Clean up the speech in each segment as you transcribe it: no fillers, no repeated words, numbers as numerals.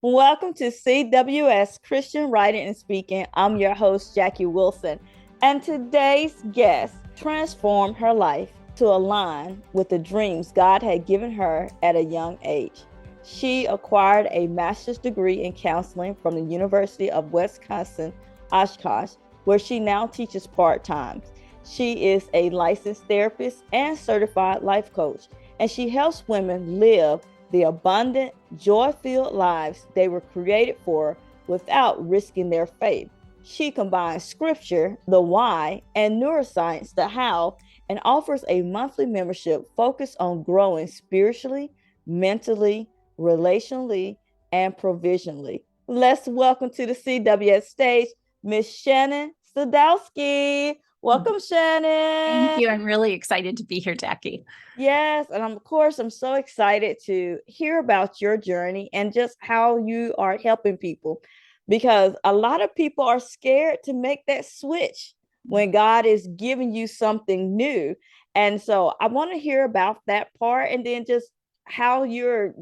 Welcome to CWS Christian Writing and Speaking. I'm your host, Jackie Wilson, and today's guest transformed her life to align with the dreams God had given her at a young age. She acquired a master's degree in counseling from the University of Wisconsin, Oshkosh, where she now teaches part-time. She is a licensed therapist and certified life coach, and she helps women live the abundant, joy filled lives they were created for without risking their faith. She combines scripture, the why, and neuroscience, the how, and offers a monthly membership focused on growing spiritually, mentally, relationally, and provisionally. Let's welcome to the CWS stage, Miss Shannon Sadowski. Welcome, Thank Shannon. you. I'm really excited to be here, Jackie. Yes, and of course, I'm so excited to hear about your journey and just how you are helping people because a lot of people are scared to make that switch when God is giving you something new. And so I want to hear about that part and then just how you're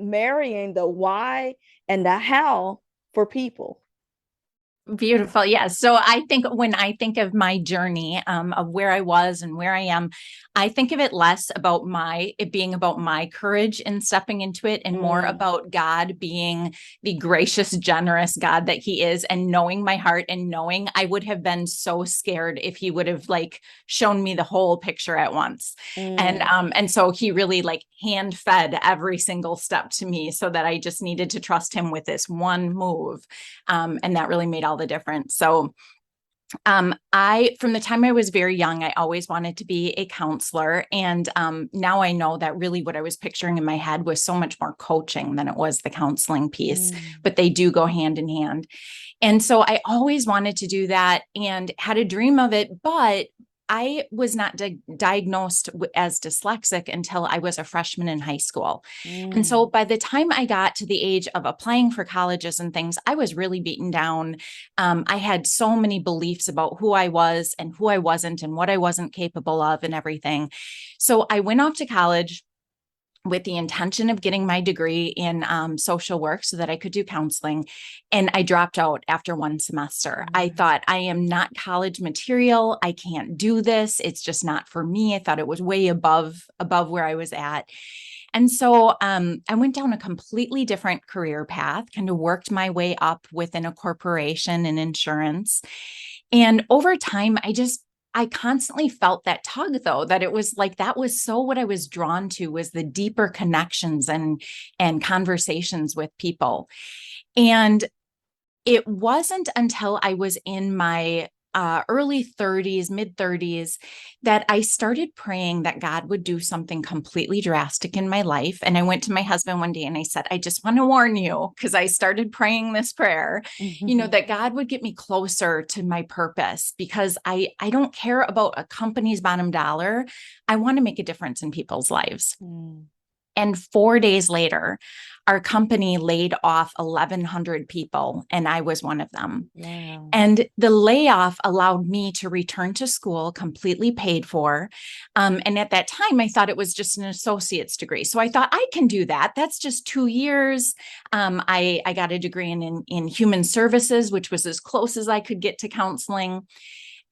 marrying the why and the how for people. Beautiful. Yes. So I think when I think of my journey of where I was and where I am, I think of it less about it being about my courage in stepping into it and more Mm, about God being the gracious, generous God that he is and knowing my heart and knowing I would have been so scared if he would have like shown me the whole picture at once. mm. And so he really like hand fed every single step to me so that I just needed to trust him with this one move. And that really made all the difference. So from the time I was very young, I always wanted to be a counselor. And now I know that really what I was picturing in my head was so much more coaching than it was the counseling piece, Mm. but they do go hand in hand. And so I always wanted to do that and had a dream of it, but I was not diagnosed as dyslexic until I was a freshman in high school. And so Mm. by the time I got to the age of applying for colleges and things, I was really beaten down. I had so many beliefs about who I was and who I wasn't and what I wasn't capable of and everything. So I went off to college with the intention of getting my degree in social work so that I could do counseling. And I dropped out after one semester. I Mm. thought, I am not college material. I can't do this. It's just not for me. I thought it was way above where I was at. And so I went down a completely different career path, kind of worked my way up within a corporation in insurance. And over time, I constantly felt that tug though, that it was like that was so what I was drawn to was the deeper connections and conversations with people. And it wasn't until I was in my early 30s, mid 30s, that I started praying that God would do something completely drastic in my life. And I went to my husband one day and I said, I just want to warn you, because I started praying this prayer, that God would get me closer to my purpose because I don't care about a company's bottom dollar. I want to make a difference in people's lives. Mm. And 4 days later, our company laid off 1,100 people, and I was one of them. Wow. And the layoff allowed me to return to school completely paid for. And at that time, I thought it was just an associate's degree. So I thought I can do that. That's just 2 years. I got a degree in human services, which was as close as I could get to counseling.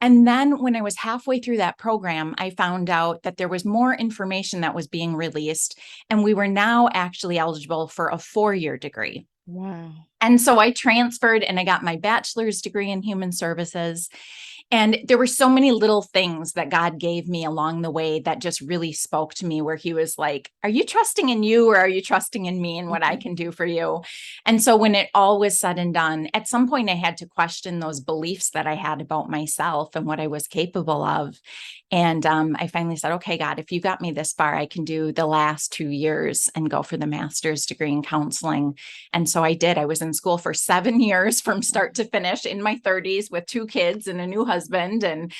And then when I was halfway through that program, I found out that there was more information that was being released, and we were now actually eligible for a 4-year degree. Wow. And so I transferred and I got my bachelor's degree in human services. And there were so many little things that God gave me along the way that just really spoke to me, where he was like, are you trusting in you or are you trusting in me and what I can do for you? And so when it all was said and done, at some point I had to question those beliefs that I had about myself and what I was capable of. And I finally said, okay, God, if you got me this far, I can do the last 2 years and go for the master's degree in counseling. And so I did. I was in school for 7 years from start to finish in my 30s with 2 kids and a new husband. And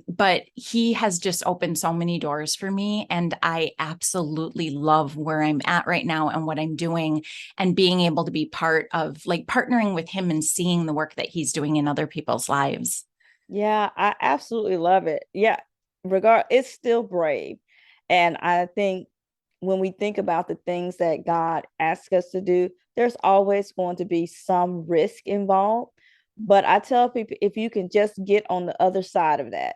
but he has just opened so many doors for me. And I absolutely love where I'm at right now and what I'm doing and being able to be part of like partnering with him and seeing the work that he's doing in other people's lives. Yeah, I absolutely love it. Yeah, it's still brave. And I think when we think about the things that God asks us to do, there's always going to be some risk involved. But I tell people, if you can just get on the other side of that,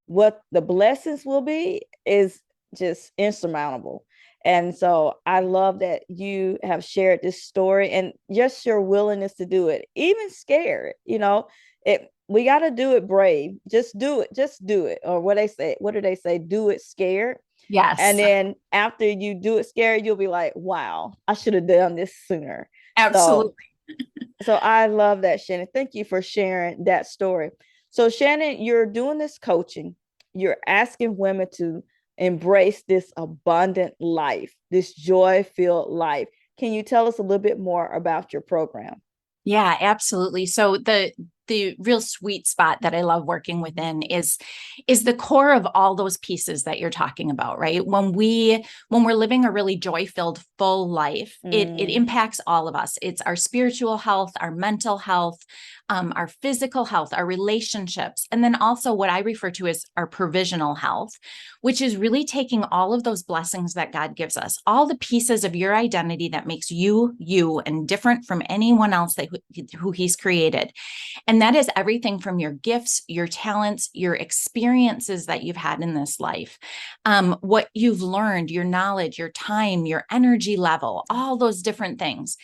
what the blessings will be is just insurmountable. And so I love that you have shared this story and just your willingness to do it, even scared, we got to do it brave. Just do it. Just do it. Or what do they say? Do it scared. And Yes, then after you do it scared, you'll be like, wow, I should have done this sooner. So absolutely. so I love that, Shannon. Thank you for sharing that story. So, Shannon, you're doing this coaching, you're asking women to embrace this abundant life, this joy filled life. Can you tell us a little bit more about your program? Yeah, absolutely. So the real sweet spot that I love working within is the core of all those pieces that you're talking about, right? When we're living a really joy-filled full life, it Mm, impacts all of us. It's our spiritual health, our mental health, our physical health, our relationships, and then also what I refer to as our provisional health, which is really taking all of those blessings that God gives us, all the pieces of your identity that makes you you and different from anyone else who He's created. And that is everything from your gifts, your talents, your experiences that you've had in this life, what you've learned, your knowledge, your time, your energy level, all those different things.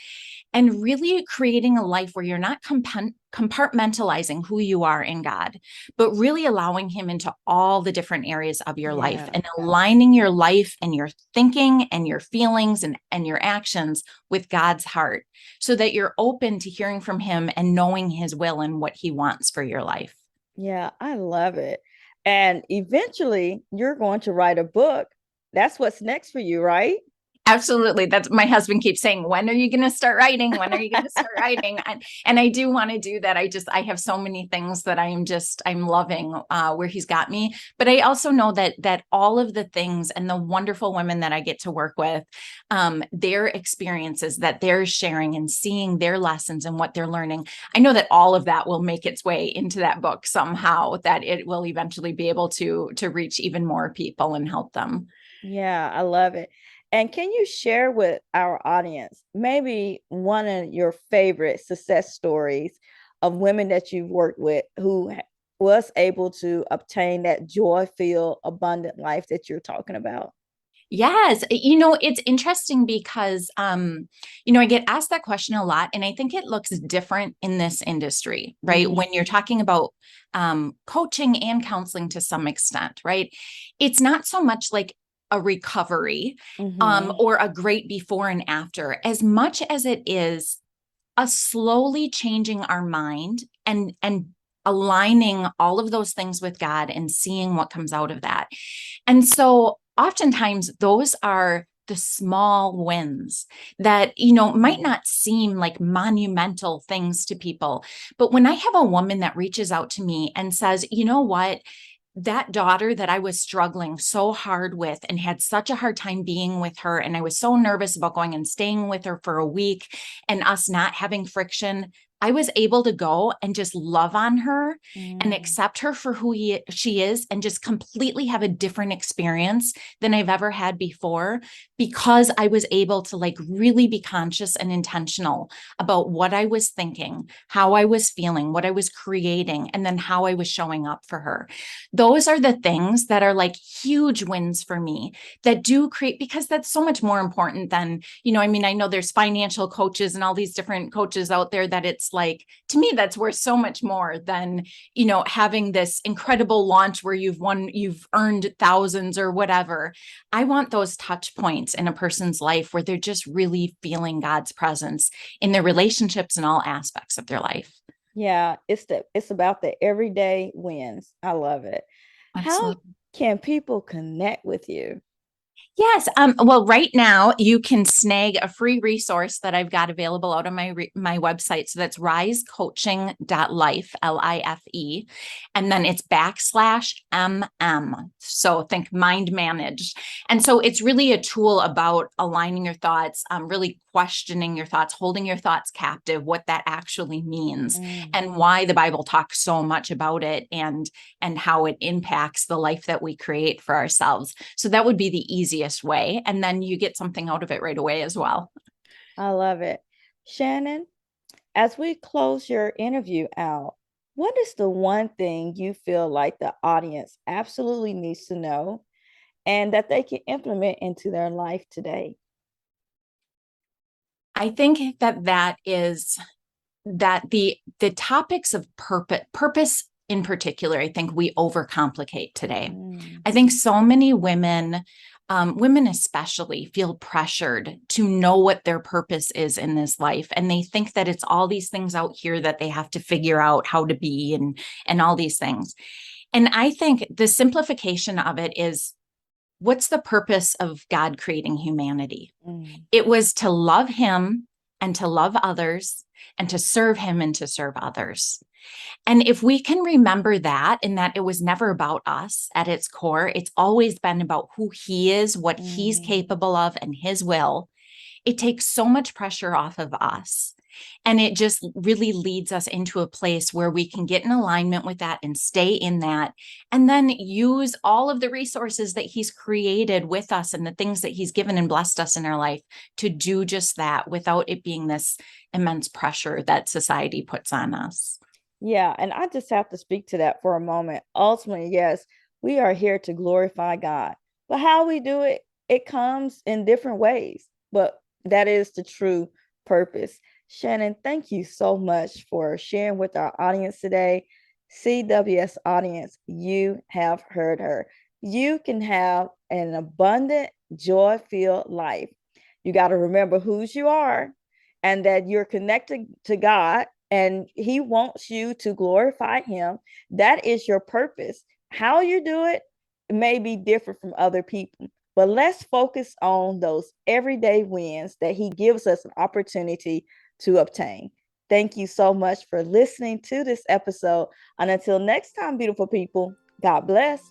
And really creating a life where you're not compartmentalizing who you are in God, but really allowing Him into all the different areas of your life yeah. and aligning your life and your thinking and your feelings and your actions with God's heart so that you're open to hearing from Him and knowing His will and what He wants for your life. Yeah, I love it. And eventually you're going to write a book. That's what's next for you, right? Absolutely. That's my husband keeps saying, when are you going to start writing? When are you going to start writing? And I do want to do that. I have so many things that I'm loving where he's got me. But I also know that all of the things and the wonderful women that I get to work with, their experiences that they're sharing and seeing their lessons and what they're learning, I know that all of that will make its way into that book somehow, that it will eventually be able to reach even more people and help them. Yeah, I love it. And can you share with our audience maybe one of your favorite success stories of women that you've worked with who was able to obtain that joy-filled, abundant life that you're talking about? Yes, it's interesting because I get asked that question a lot, and I think it looks different in this industry, right? Mm-hmm. When you're talking about coaching and counseling to some extent, right? It's not so much like a recovery Mm-hmm. or a great before and after, as much as it is a slowly changing our mind and aligning all of those things with God and seeing what comes out of that. And so oftentimes those are the small wins that might not seem like monumental things to people, but when I have a woman that reaches out to me and says, you know what, that daughter that I was struggling so hard with and had such a hard time being with her. And I was so nervous about going and staying with her for a week and us not having friction. I was able to go and just love on her and Mm. accept her for she is and just completely have a different experience than I've ever had before because I was able to like really be conscious and intentional about what I was thinking, how I was feeling, what I was creating, and then how I was showing up for her. Those are the things that are like huge wins for me that do create, because that's so much more important than, I know there's financial coaches and all these different coaches out there that it's like, to me, that's worth so much more than, having this incredible launch where you've earned thousands or whatever. I want those touch points in a person's life where they're just really feeling God's presence in their relationships and all aspects of their life. Yeah, it's about the everyday wins. I love it. How Absolutely. can people connect with you? Yes. Well, right now you can snag a free resource that I've got available out on my website. So that's risecoaching.life, LIFE. And then it's /MM. So think mind managed. And so it's really a tool about aligning your thoughts, really questioning your thoughts, holding your thoughts captive, what that actually means, Mm. and why the Bible talks so much about it and how it impacts the life that we create for ourselves. So that would be the easiest way. And then you get something out of it right away as well. I love it. Shanen, as we close your interview out, what is the one thing you feel like the audience absolutely needs to know and that they can implement into their life today? I think that is that the topics of purpose in particular, I think we overcomplicate today. Mm, I think so many women, women especially, feel pressured to know what their purpose is in this life, and they think that it's all these things out here that they have to figure out how to be, and all these things. And I think the simplification of it is, what's the purpose of God creating humanity? mm, It was to love him and to love others and to serve him and to serve others. And if we can remember that, and that it was never about us at its core, it's always been about who he is, what he's mm. capable of, and his will, it takes so much pressure off of us. And it just really leads us into a place where we can get in alignment with that and stay in that, and then use all of the resources that he's created with us and the things that he's given and blessed us in our life to do just that without it being this immense pressure that society puts on us. Yeah, and I just have to speak to that for a moment. Ultimately, yes, we are here to glorify God. But how we do it, it comes in different ways. But that is the true purpose. Shanen, thank you so much for sharing with our audience today. CWS audience, you have heard her. You can have an abundant, joy filled life. You got to remember whose you are and that you're connected to God and he wants you to glorify him. That is your purpose. How you do it may be different from other people, but let's focus on those everyday wins that he gives us an opportunity to obtain. Thank you so much for listening to this episode. And until next time, beautiful people, God bless.